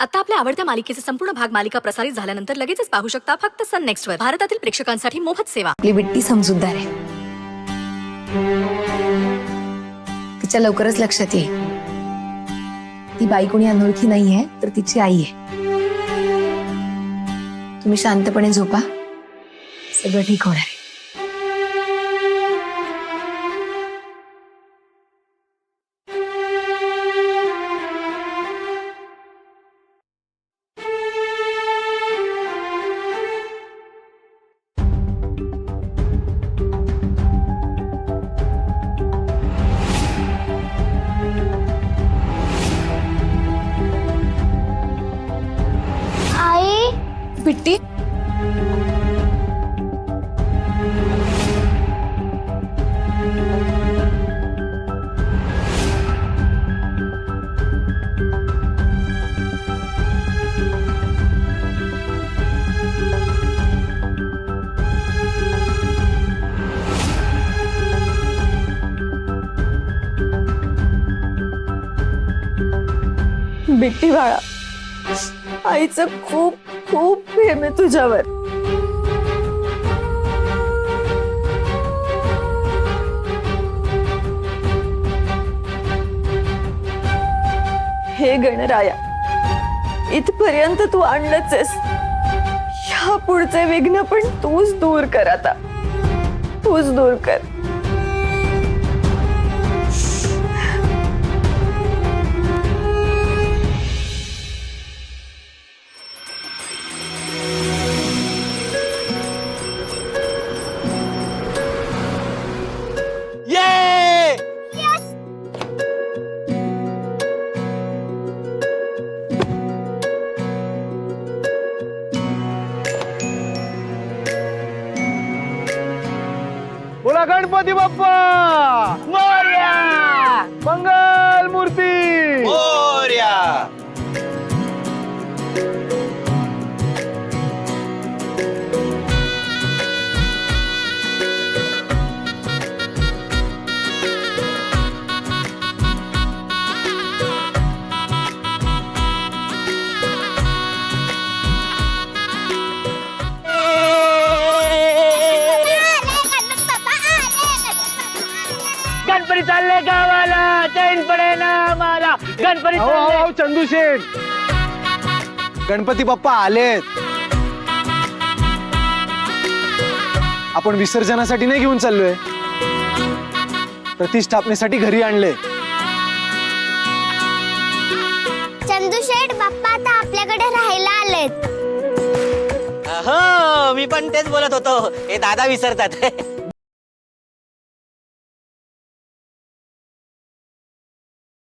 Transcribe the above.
आता आपल्या आवडत्या मालिकेचे संपूर्ण भाग मालिका प्रसारित झाल्यानंतर लगेचच पाहू शकता फक्त सन नेक्स्ट वर. भारतातील प्रेक्षकांसाठी मोफत सेवा. आपली बिट्टी समजूतदार आहे. तिच्या लवकरच लक्षात येईल ती बाई कोणी अनोळखी नाहीये, तर तिची आई आहे. तुम्ही शांतपणे झोपा, सगळं ठीक होणार आहे. बिट्टी, बिट्टी बाळा, आईचं खूप खूप प्रेम आहे तुझ्यावर. हे गणराया, इथपर्यंत तू आणलंच आहेस. ह्या पुढचे विघ्न पण तूच दूर कर. आता तूच दूर कर. बोला गणपती बाप्पा मोरया, मंगल मूर्ती मोरया. गणपती चालले गावाला, चैन पडे ना मला. गणपती चंदू शेठ, गणपती बाप्पा आलेत. आपण विसर्जनासाठी नाही घेऊन चाललोय, प्रतिष्ठापनेसाठी घरी आणले. चंदू शेठ, बाप्पा आता आपल्याकडे राहायला आलेत. हो, मी पण तेच बोलत होतो. हे दादा विसरतात.